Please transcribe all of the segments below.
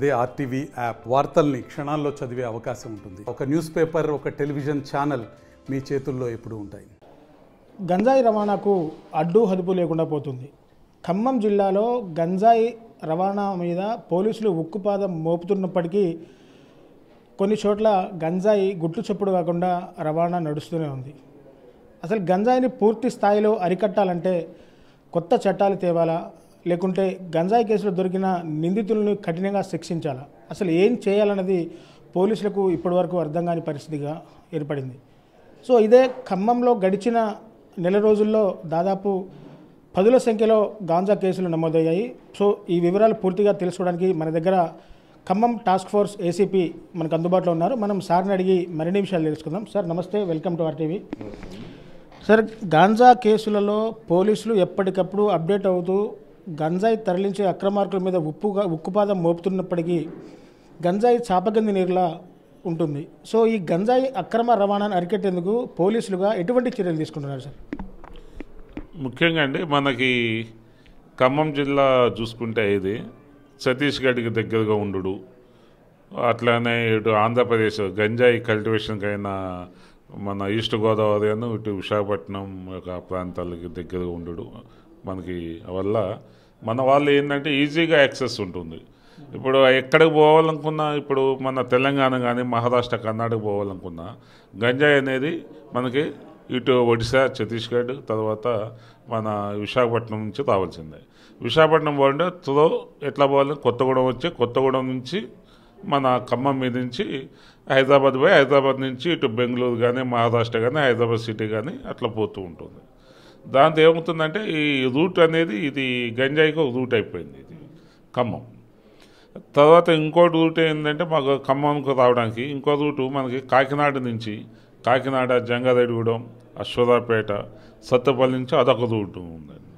అదే RTV app వార్తల్ని క్షణాల్లో చదివే అవకాశం ఉంటుంది. ఒక న్యూస్ పేపర్, ఒక టెలివిజన్ ఛానల్ మీ చేతుల్లో ఎప్పుడూ ఉంటాయి. గంజాయి రవాణాకు అడ్డు హదుపు లేకుండా పోతుంది. ఖమ్మం జిల్లాలో గంజాయి రవాణా మీద పోలీసులు ఉక్కుపాదం మోపుతున్నప్పటికీ కొన్ని చోట్ల గంజాయి గుట్టు చప్పుడు కాకుండా రవాణా నడుస్తూనే ఉంది. అసలు గంజాయిని పూర్తి స్థాయిలో అరికట్టాలంటే కొత్త చట్టాలు తేవాలా, లేకుంటే గంజాయి కేసులో దొరికిన నిందితులను కఠినంగా శిక్షించాలా, అసలు ఏం చేయాలన్నది పోలీసులకు ఇప్పటివరకు అర్థం కాని పరిస్థితిగా ఏర్పడింది. సో ఇదే ఖమ్మంలో గడిచిన నెల రోజుల్లో దాదాపు 10ల సంఖ్యలో గాంజా కేసులు నమోదయ్యాయి. సో ఈ వివరాలు పూర్తిగా తెలుసుకోవడానికి మన దగ్గర ఖమ్మం టాస్క్ ఫోర్స్ ఏసీపీ మనకు అందుబాటులో ఉన్నారు. మనం సార్ని అడిగి మరిన్ని విషయాలు తెలుసుకుందాం. సార్ నమస్తే, welcome to RTV. Sir, ganja కేసులలో పోలీసులు ఎప్పటికప్పుడు అప్డేట్ అవుతూ గంజాయి తరలించే అక్రమార్కుల మీద ఉక్కుపాదం మోపుతున్నప్పటికీ గంజాయి చాపకింది నీరులా ఉంటుంది. సో ఈ గంజాయి అక్రమ రవాణాను అరికట్టేందుకు పోలీసులుగా ఎటువంటి చర్యలు తీసుకుంటున్నారు సార్? ముఖ్యంగా అండి, మనకి ఖమ్మం జిల్లా చూసుకుంటే ఇది ఛత్తీస్గఢ్కి దగ్గరగా ఉండు, అట్లానే ఇటు ఆంధ్రప్రదేశ్ గంజాయి కల్టివేషన్కైనా మన ఈస్ట్ గోదావరి అను ఇటు విశాఖపట్నం యొక్క ప్రాంతాలకి దగ్గరగా ఉండు మనకి వల్ల మన వాళ్ళు ఏంటంటే ఈజీగా యాక్సెస్ ఉంటుంది. ఇప్పుడు ఎక్కడికి పోవాలనుకున్నా, ఇప్పుడు మన తెలంగాణ కానీ మహారాష్ట్ర కర్ణాటక పోవాలనుకున్నా గంజాయి అనేది మనకి ఇటు ఒడిశా, ఛత్తీస్గఢ్, తర్వాత మన విశాఖపట్నం నుంచి రావాల్సిందే. విశాఖపట్నం పోవాలంటే ఎట్లా పోవాలి, కొత్తగూడెం వచ్చి కొత్తగూడెం నుంచి మన ఖమ్మం మీద నుంచి హైదరాబాద్ పోయి హైదరాబాద్ నుంచి ఇటు బెంగళూరు కానీ మహారాష్ట్ర కానీ హైదరాబాద్ సిటీ కానీ అట్లా పోతూ ఉంటుంది. దాంతో ఏమవుతుందంటే ఈ రూట్ అనేది ఇది గంజాయికి ఒక రూట్ అయిపోయింది ఇది ఖమ్మం. తర్వాత ఇంకోటి రూట్ ఏంటంటే మాకు ఖమ్మంకు రావడానికి ఇంకో రూటు మనకి కాకినాడ నుంచి, కాకినాడ, జంగారెడ్డిగూడెం, అశ్వరాపేట, సత్తపల్లి నుంచి అదొక రూటు ఉందండి.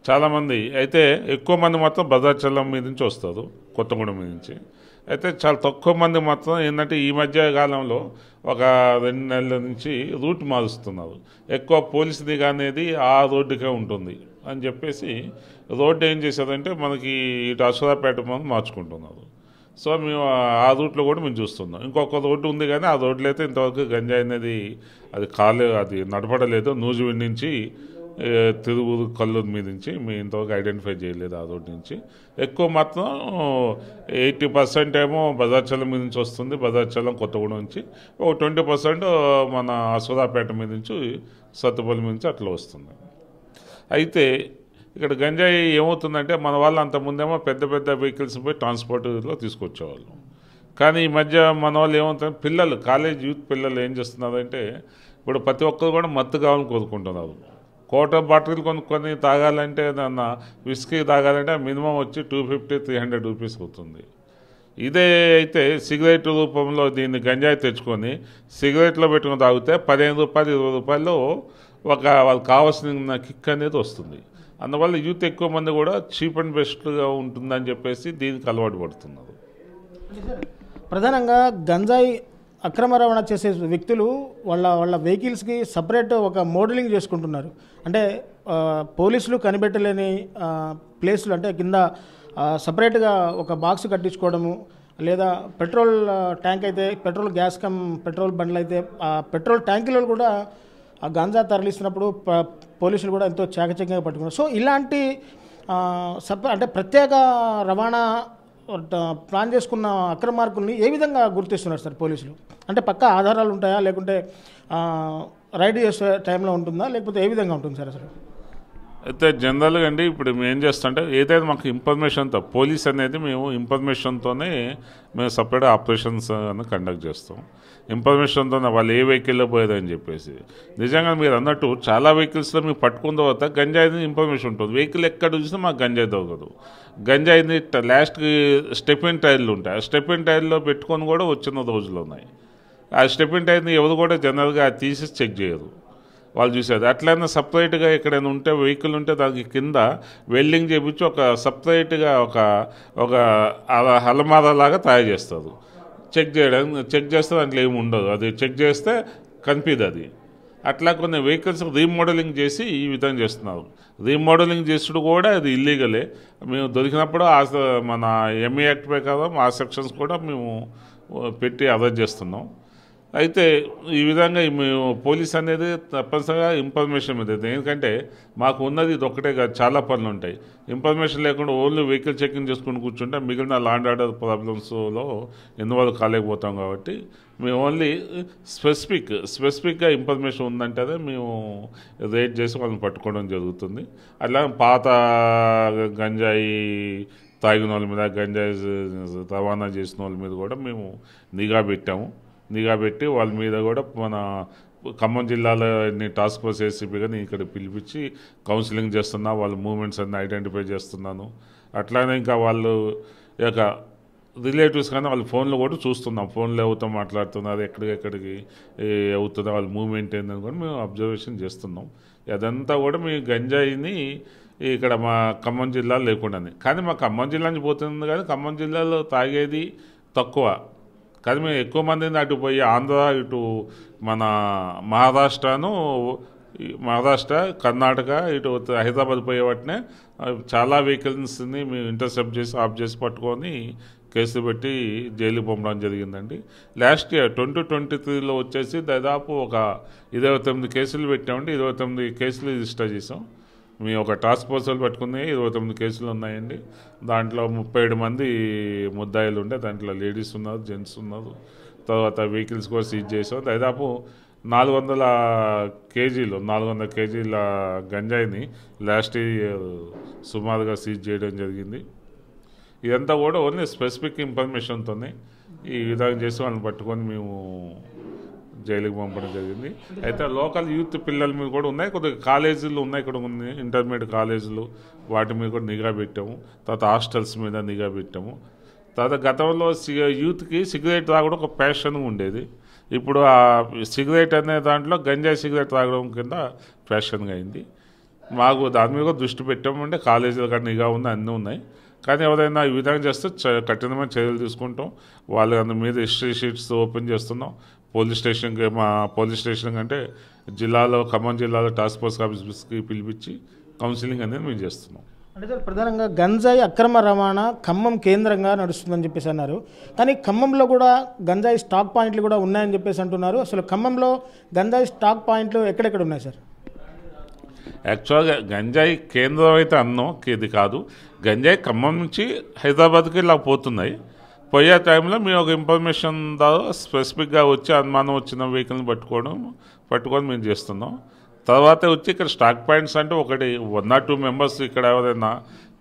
చాలామంది అయితే ఎక్కువ మంది మాత్రం భద్రాచలం మీద నుంచి వస్తారు, కొత్తగూడెం మీద నుంచి. అయితే చాలా తక్కువ మంది మాత్రం ఏంటంటే ఈ మధ్య కాలంలో ఒక 2 నెలల నుంచి రూట్ మారుస్తున్నారు. ఎక్కువ పోలీసు దిగా అనేది ఆ రోడ్డుకే ఉంటుంది అని చెప్పేసి రోడ్డు ఏం చేశారంటే మనకి ఇటు అశ్వరాపేట మంది మార్చుకుంటున్నారు. సో మేము ఆ రూట్లో కూడా మేము చూస్తున్నాం. ఇంకొక రోడ్డు ఉంది కానీ ఆ రోడ్లో అయితే ఇంతవరకు గంజాయి అనేది అది నడపడలేదు. నూజివీడు నుంచి తిరువురు, కల్లూరు మీద నుంచి మేము ఇంతవరకు ఐడెంటిఫై చేయలేదు. ఆ రోడ్డు నుంచి ఎక్కువ మాత్రం 80% ఏమో భద్రాచలం మీద నుంచి వస్తుంది, భద్రాచలం కొత్తగూడెం నుంచి. ఒక 20% మన అశ్వరాపేట మీద నుంచి, సత్తుపల్లి మీద నుంచి అట్లా వస్తుంది. అయితే ఇక్కడ గంజాయి ఏమవుతుందంటే మన వాళ్ళు అంతకుముందేమో పెద్ద పెద్ద వెహికల్స్ పోయి ట్రాన్స్పోర్ట్లో తీసుకొచ్చేవాళ్ళు. కానీ ఈ మధ్య మన వాళ్ళు ఏమవుతుంది, పిల్లలు కాలేజ్ యూత్ పిల్లలు ఏం చేస్తున్నారంటే ఇప్పుడు ప్రతి ఒక్కరు కూడా మత్తు కావాలని కోరుకుంటున్నారు. కోట బాటిల్ కొనుక్కొని తాగాలంటే దాన్న విస్కీ తాగాలంటే మినిమం వచ్చి 250-300 రూపీస్ అవుతుంది. ఇదే అయితే సిగరెట్ రూపంలో దీన్ని గంజాయి తెచ్చుకొని సిగరెట్లో పెట్టుకుని తాగితే 15 రూపాయలు 20 రూపాయలు వాళ్ళకి కావాల్సిన కిక్ అనేది వస్తుంది. అందువల్ల యూత్ ఎక్కువ మంది కూడా చీప్ అండ్ బెస్ట్గా ఉంటుందని చెప్పేసి దీనికి అలవాటు పడుతున్నారు. ప్రధానంగా గంజాయి అక్రమ రవాణా చేసే వ్యక్తులు వాళ్ళ వెహికల్స్కి సపరేట్ ఒక మోడలింగ్ చేసుకుంటున్నారు. అంటే పోలీసులు కనిపెట్టలేని ప్లేసులు, అంటే కింద సపరేట్గా ఒక బాక్స్ కట్టించుకోవడము, లేదా పెట్రోల్ ట్యాంక్ అయితే పెట్రోల్ గ్యాస్ పెట్రోల్ బండ్లు అయితే ఆ పెట్రోల్ ట్యాంకులలో కూడా ఆ గాంజా తరలిస్తున్నప్పుడు పోలీసులు కూడా ఎంతో చాకచక్యంగా పట్టుకున్నారు. సో ఇలాంటి అంటే ప్రత్యేక రవాణా ప్లాన్ చేసుకున్న అక్రమార్కుల్ని ఏ విధంగా గుర్తిస్తున్నారు సార్ పోలీసులు? అంటే పక్కా ఆధారాలు ఉంటాయా, లేకుంటే రైడ్ చేసే టైంలో ఉంటుందా, లేకపోతే ఏ విధంగా ఉంటుంది సార్ అసలు? అయితే జనరల్గా అండి ఇప్పుడు మేము ఏం చేస్తుంటే ఏదైతే మాకు ఇన్ఫర్మేషన్తో పోలీస్ అనేది మేము ఇన్ఫర్మేషన్తోనే మేము సపరేట్ ఆపరేషన్స్ అని కండక్ట్ చేస్తాం. ఇన్ఫర్మేషన్తోనే వాళ్ళు ఏ వెహికల్లో పోయేదని చెప్పేసి. నిజంగా మీరు అన్నట్టు చాలా వెహికల్స్లో మీకు పట్టుకున్న తర్వాత గంజాయిని ఇన్ఫర్మేషన్ ఉంటుంది. వెహికల్ ఎక్కడ చూసినా మాకు గంజాయి దొరకదు. గంజాయిని లాస్ట్కి స్టెపిన్ టైర్లు ఉంటాయి. ఆ స్టెపిన్ టైర్లో పెట్టుకొని కూడా వచ్చిన రోజులు ఉన్నాయి. ఆ స్టెపిన్ టైర్ని ఎవరు కూడా జనరల్గా తీసి చెక్ చేయరు, వాళ్ళు చూసేది. అట్లయినా సపరేట్గా ఎక్కడైనా ఉంటే వెహికల్ ఉంటే దానికి కింద వెల్డింగ్ చేయించి ఒక సపరేట్గా ఒక అలమారాలాగా తయారు చేస్తారు. చెక్ చేస్తే దాంట్లో ఏమి ఉండదు. అది చెక్ చేస్తే కనిపిదు. అట్లా కొన్ని వెహికల్స్ రీమోడలింగ్ చేసి ఈ విధంగా చేస్తున్నారు. రీమోడలింగ్ చేసుడు కూడా అది ఇల్లీగలే. మేము దొరికినప్పుడు మన ఎంఈ యాక్ట్ ప్రకారం ఆ సెక్షన్స్ కూడా మేము పెట్టి అరెస్ట్ చేస్తున్నాం. అయితే ఈ విధంగా మేము పోలీస్ అనేది తప్పనిసరిగా ఇన్ఫర్మేషన్ మీద, ఎందుకంటే మాకు ఉన్నది ఇది ఒక్కటే కాదు, చాలా పనులు ఉంటాయి. ఇన్ఫర్మేషన్ లేకుండా ఓన్లీ వెహికల్ చెకింగ్ చేసుకుని కూర్చుంటే మిగిలిన ల్యాండ్ ఆర్డర్ ప్రాబ్లమ్స్లో ఇన్వాల్వ్ కాలేకపోతాం. కాబట్టి మేము ఓన్లీ స్పెసిఫిక్గా ఇన్ఫర్మేషన్ ఉందంటే అదే మేము రేట్ చేసి వాళ్ళని పట్టుకోవడం జరుగుతుంది. అట్లా పాత గంజాయి తాగిన వాళ్ళ మీద, గంజాయి రవాణా చేసిన వాళ్ళ మీద కూడా మేము నిఘా పెట్టి వాళ్ళ మీద కూడా మన ఖమ్మం జిల్లాలో టాస్క్ ఫోర్స్ ఏసీపీగా నేను ఇక్కడ పిలిపించి కౌన్సిలింగ్ చేస్తున్నా, వాళ్ళ మూమెంట్స్ అన్ని ఐడెంటిఫై చేస్తున్నాను. అట్లానే ఇంకా వాళ్ళు యొక్క రిలేటివ్స్ కానీ వాళ్ళ ఫోన్లో కూడా చూస్తున్నాం, ఫోన్లో ఎవరితో మాట్లాడుతున్నారు, ఎక్కడికి అవుతుందో వాళ్ళ మూమెంట్ ఏందని కూడా మేము అబ్జర్వేషన్ చేస్తున్నాం. అదంతా కూడా మీ గంజాయిని ఇక్కడ మా ఖమ్మం జిల్లా లేకుండానే, కానీ మా ఖమ్మం జిల్లా నుంచి పోతుంది, కానీ ఖమ్మం జిల్లాలో తాగేది తక్కువ. కానీ మేము ఎక్కువ మందిని అటు పోయి ఆంధ్ర, ఇటు మన మహారాష్ట్ర, కర్ణాటక, ఇటు హైదరాబాద్ పోయే వాటినే చాలా వెహికల్స్ని మేము ఇంటర్సెప్ట్ చేసి ఆఫ్ చేసి పట్టుకొని కేసులు పెట్టి జైలుకి పంపడం జరిగిందండి. లాస్ట్ ఇయర్ 2023లో వచ్చేసి దాదాపు ఒక 29 కేసులు పెట్టామండి. 29 కేసులు రిజిస్టర్ చేసాం. మేము ఒక టాస్క్ ఫోర్స్లు పట్టుకున్నాయి, 29 కేసులు ఉన్నాయండి. దాంట్లో 37 మంది ముద్దాయిలు ఉండే, దాంట్లో లేడీస్ ఉన్నారు, జెంట్స్ ఉన్నారు. తర్వాత వెహికల్స్ కూడా సీజ్ చేసాం. దాదాపు 400 కేజీల గంజాయిని లాస్ట్ ఇయర్ సుమారుగా సీజ్ చేయడం జరిగింది. ఇదంతా కూడా ఓన్లీ స్పెసిఫిక్ ఇన్ఫర్మేషన్తోనే ఈ విధంగా చేసి వాళ్ళని పట్టుకొని మేము జైలుకి పంపడం జరిగింది. అయితే లోకల్ యూత్ పిల్లల మీద కూడా ఉన్నాయి, కొద్దిగా కాలేజీలు ఉన్నాయి, ఇక్కడ ఉంది ఇంటర్మీడియట్ కాలేజీలు, వాటి మీద కూడా నిఘా పెట్టాము. తర్వాత హాస్టల్స్ మీద నిఘా పెట్టాము. తర్వాత గతంలో యూత్కి సిగరెట్ తాగడం ఒక ప్యాషన్ ఉండేది. ఇప్పుడు ఆ సిగరెట్ అనే దాంట్లో గంజాయి సిగరెట్ తాగడం కింద ప్యాషన్గా అయింది. మాకు దాని మీద కూడా దృష్టి పెట్టామంటే కాలేజీల కాడ నిఘా ఉంది, అన్నీ ఉన్నాయి. కానీ ఎవరైనా ఈ విధంగా చేస్తే కఠినమైన చర్యలు తీసుకుంటాం. వాళ్ళ మీద హిస్టరీ షీట్స్ ఓపెన్ చేస్తున్నాం. మా పోలీస్ స్టేషన్ కంటే ఖమ్మం జిల్లాలో టాస్క్ ఫోర్స్ ఆఫీస్కి పిలిపించి కౌన్సిలింగ్ అనేది మేము చేస్తున్నాం. అంటే సార్, ప్రధానంగా గంజాయి అక్రమ రవాణా ఖమ్మం కేంద్రంగా నడుస్తుందని చెప్పేసి అన్నారు. కానీ ఖమ్మంలో కూడా గంజాయి స్టాక్ పాయింట్లు కూడా ఉన్నాయని చెప్పేసి అంటున్నారు. అసలు ఖమ్మంలో గంజాయి స్టాక్ పాయింట్లు ఎక్కడెక్కడ ఉన్నాయి సార్? యాక్చువల్గా గంజాయి కేంద్రం అయితే ఇది కాదు. గంజాయి ఖమ్మం నుంచి హైదరాబాద్కి ఇలా పోతున్నాయి. పోయే టైంలో మేము ఒక ఇన్ఫర్మేషన్ ద్వారా స్పెసిఫిక్గా వచ్చి అనుమానం వచ్చిన వెహికల్ని పట్టుకొని మేము చేస్తున్నాం. తర్వాత వచ్చి ఇక్కడ స్టాక్ పాయింట్స్ అంటే ఒకటి 1 or 2 మెంబర్స్ ఇక్కడ ఎవరైనా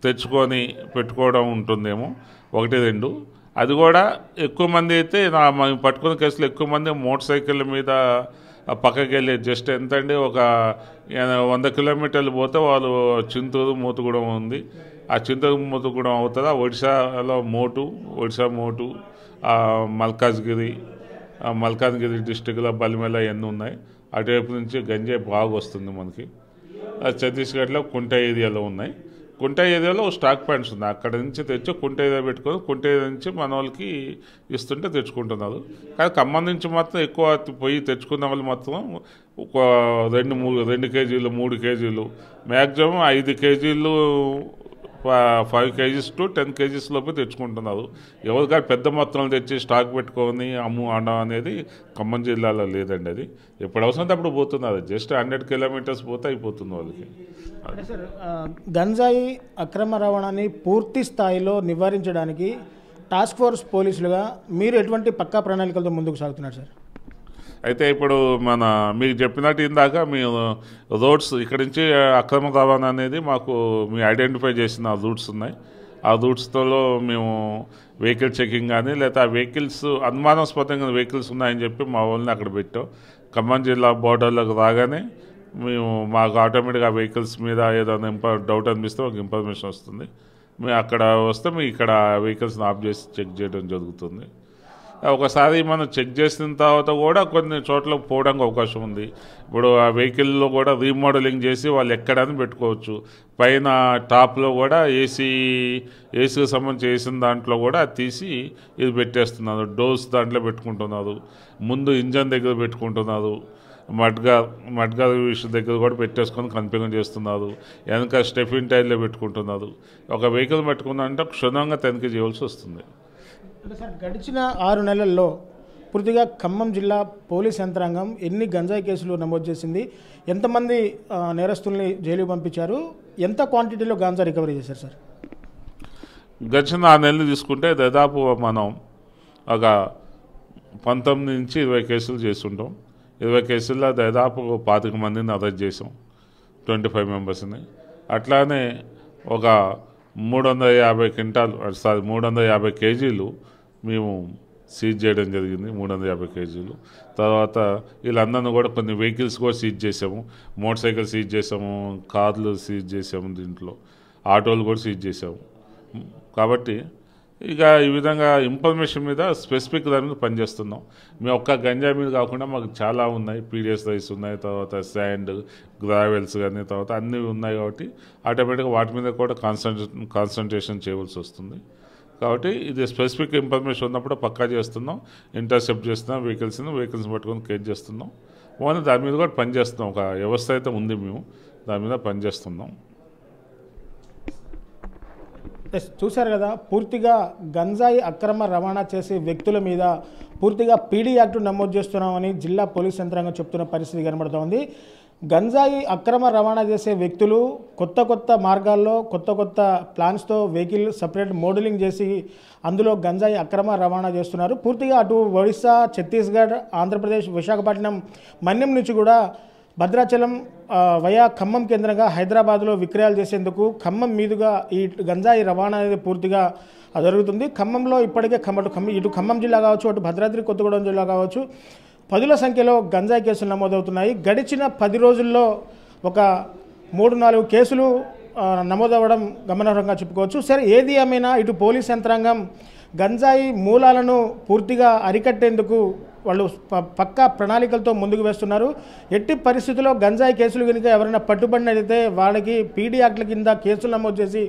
తెచ్చుకొని పెట్టుకోవడం ఉంటుందేమో, 1, 2. అది కూడా ఎక్కువ మంది అయితే మేము పట్టుకున్న కేసులో ఎక్కువ మంది మోటార్ సైకిళ్ళ మీద పక్కకి వెళ్ళి జస్ట్ ఎంతండి ఒక 100 కిలోమీటర్లు పోతే వాళ్ళు చింతూరు, మోతుగూడెం ఉంది. ఆ చింతూరు, మోతుగూడెం అవుతుందా, ఒడిశా మోటు, మల్కాజ్గిరి డిస్టిక్లో బలిమెల ఎన్ని ఉన్నాయి. అటువైపు నుంచి గంజాయి బాగా వస్తుంది మనకి. ఛత్తీస్గఢ్లో కుంట ఏరియాలో ఉన్నాయి. కుంట ఏరియాలో స్టాక్ పాయింట్స్ ఉన్నాయి. అక్కడ నుంచి తెచ్చి కుంట ఏరియా పెట్టుకొని కుంట ఏరియా నుంచి మన వాళ్ళకి ఇస్తుంటే తెచ్చుకుంటున్నారు. కానీ ఖమ్మం నుంచి మాత్రం ఎక్కువ పోయి తెచ్చుకున్న వాళ్ళు మాత్రం ఒక 2 కేజీలు 3 కేజీలు మ్యాక్సిమం 5 కేజీలు 5 kgs to 10 kgs లోపే తెచ్చుకుంటున్నారు. ఎవరికైనా పెద్ద మొత్తంలో తెచ్చి స్టాక్ పెట్టుకొని అనడం అనేది ఖమ్మం జిల్లాలో లేదండి. అది ఎప్పుడు అవసరం అప్పుడు పోతున్నారు. జస్ట్ 100 kilometers పోతే అయిపోతుంది వాళ్ళకి. సార్, గంజాయి అక్రమ రవాణాని పూర్తి స్థాయిలో నివారించడానికి టాస్క్ ఫోర్స్ పోలీసులుగా మీరు ఎటువంటి పక్కా ప్రణాళికలతో ముందుకు సాగుతున్నారు సార్? అయితే ఇప్పుడు మీకు చెప్పినట్టు ఇందాక మేము రోడ్స్ ఇక్కడి నుంచి అక్రమ రవాణా అనేది మేము ఐడెంటిఫై చేసిన రూట్స్ ఉన్నాయి. ఆ రూట్స్తో మేము వెహికల్ చెకింగ్ కానీ లేదా ఆ వెహికల్స్ అనుమానాస్పదంగా వెహికల్స్ ఉన్నాయని చెప్పి మా వాళ్ళని అక్కడ పెట్టాం. ఖమ్మం జిల్లా బోర్డర్లోకి రాగానే మాకు ఆటోమేటిక్గా ఆ వెహికల్స్ మీద ఏదైనా డౌట్ అనిపిస్తే ఒక ఇన్ఫర్మేషన్ వస్తుంది. మేము అక్కడ వస్తే మేము ఇక్కడ వెహికల్స్ని ఆఫ్ చేసి చెక్ చేయడం జరుగుతుంది. ఒకసారి మనం చెక్ చేసిన తర్వాత కూడా కొన్ని చోట్ల పోవడానికి అవకాశం ఉంది. ఇప్పుడు ఆ వెహికల్లో కూడా రీమోడలింగ్ చేసి వాళ్ళు ఎక్కడని పెట్టుకోవచ్చు. పైన టాప్లో కూడా ఏసీకి సంబంధించి వేసిన దాంట్లో కూడా తీసి ఇది పెట్టేస్తున్నారు. డోర్స్ దాంట్లో పెట్టుకుంటున్నారు. ముందు ఇంజన్ దగ్గర పెట్టుకుంటున్నారు. మడ్గార్ విషయం దగ్గర కూడా పెట్టేసుకొని కన్ఫిగర్ చేస్తున్నారు. వెనక స్టెఫిన్ టైర్లో పెట్టుకుంటున్నారు. ఒక వెహికల్ పెట్టుకున్నారంటే క్షుణ్ణంగా తనిఖీ చేయవలసి వస్తుంది. అంటే సార్ గడిచిన 6 నెలల్లో పూర్తిగా ఖమ్మం జిల్లా పోలీస్ యంత్రాంగం ఎన్ని గంజాయి కేసులు నమోదు చేసింది, ఎంతమంది నేరస్తుల్ని జైలుకు పంపించారు, ఎంత క్వాంటిటీలో గాంజా రికవరీ చేశారు సార్? గడిచిన 6 నెలలు తీసుకుంటే దాదాపు మనం ఒక 19 నుంచి 20 కేసులు చేస్తుంటాం. 20 కేసుల్లో దాదాపు 25 మందిని అరెస్ట్ చేసాం, 25 మెంబర్స్ని. అట్లానే ఒక 350 కేజీలు మేము సీజ్ చేయడం జరిగింది. 350 కేజీలు. తర్వాత వీళ్ళందరినీ కూడా కొన్ని వెహికల్స్ కూడా సీజ్ చేసాము. మోటార్ సైకిల్ సీజ్ చేసాము, కార్లు సీజ్ చేసాము, దీంట్లో ఆటోలు కూడా సీజ్ చేసాము. కాబట్టి ఇక ఈ విధంగా ఇన్ఫర్మేషన్ మీద స్పెసిఫిక్ దాని మీద పనిచేస్తున్నాం. మేము ఒక్క గంజాయి మీద కాకుండా మాకు చాలా ఉన్నాయి. పీడిఎస్ రైస్ ఉన్నాయి, తర్వాత శాండ్, గ్రావెల్స్ కానీ, తర్వాత అన్నీ ఉన్నాయి. కాబట్టి ఆటోమేటిక్గా వాటి మీద కూడా కాన్సన్ట్రేషన్ చేయవలసి వస్తుంది. కాబట్టి ఇది స్పెసిఫిక్ ఇన్ఫర్మేషన్ ఉన్నప్పుడు పక్కా చేస్తున్నాం, ఇంటర్సెప్ట్ చేస్తున్నాం, వెహికల్స్ పట్టుకొని కేర్ చేస్తున్నాం. ఓన్లీ దాని మీద కూడా పనిచేస్తున్నాం. ఒక వ్యవస్థ అయితే ఉంది, మేము దాని మీద పనిచేస్తున్నాం. చూశారు కదా, పూర్తిగా గంజాయి అక్రమ రవాణా చేసే వ్యక్తుల మీద పూర్తిగా పీడీ యాక్ట్ నమోదు చేస్తున్నామని జిల్లా పోలీస్ యంత్రాంగం చెప్తున్న పరిస్థితి కనబడుతోంది. గంజాయి అక్రమ రవాణా చేసే వ్యక్తులు కొత్త మార్గాల్లో కొత్త ప్లాన్స్తో వెహికల్ సపరేట్ మోడలింగ్ చేసి అందులో గంజాయి అక్రమ రవాణా చేస్తున్నారు. పూర్తిగా అటు ఒడిశా, ఛత్తీస్గఢ్, ఆంధ్రప్రదేశ్, విశాఖపట్నం, మన్యం నుంచి కూడా భద్రాచలం వయా ఖమ్మం కేంద్రంగా హైదరాబాద్లో విక్రయాలు చేసేందుకు ఖమ్మం మీదుగా ఈ గంజాయి రవాణా అనేది పూర్తిగా జరుగుతుంది. ఖమ్మంలో ఇప్పటికే ఇటు ఖమ్మం జిల్లా కావచ్చు, అటు భద్రాద్రి కొత్తగూడెం జిల్లా కావచ్చు, 10ల సంఖ్యలో గంజాయి కేసులు నమోదవుతున్నాయి. గడిచిన 10 రోజుల్లో ఒక 3-4 కేసులు నమోదవ్వడం గమనార్హంగా చెప్పుకోవచ్చు. సరే, ఏది ఏమైనా ఇటు పోలీస్ యంత్రాంగం గంజాయి మూలాలను పూర్తిగా అరికట్టేందుకు వాళ్ళు పక్కా ప్రణాళికలతో ముందుకు వేస్తున్నారు. ఎట్టి పరిస్థితుల్లో గంజాయి కేసులు కనుక ఎవరైనా పట్టుబడినట్లయితే వాళ్ళకి పీడీ యాక్ట్ల కింద కేసులు నమోదు చేసి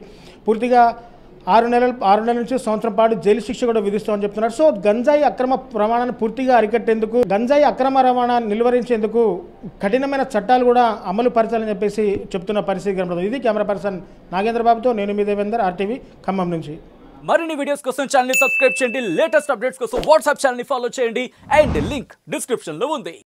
పూర్తిగా 6 నెలల నుంచి సంవత్సరం పాటు జైలు శిక్ష కూడా విధిస్తామని చెప్తున్నారు. సో గంజాయి అక్రమ రవాణాను పూర్తిగా అరికట్టేందుకు, గంజాయి అక్రమ రవాణా నిలువరించేందుకు కఠినమైన చట్టాలు కూడా అమలు పరచాలని చెప్పేసి చెప్తున్న పరిస్థితి కనబడుతుంది. ఇది కెమెరా పర్సన్ నాగేంద్రబాబుతో నేను మీ దేవేందర్, RTV ఖమ్మం నుంచి. మరిన్ని వీడియోస్ కోసం ఛానల్ ని సబ్స్క్రైబ్ చేయండి. లేటెస్ట్ అప్డేట్స్ కోసం వాట్సాప్ ఛానల్ ని ఫాలో చేయండి. అండ్ లింక్ డిస్క్రిప్షన్ లో ఉంది.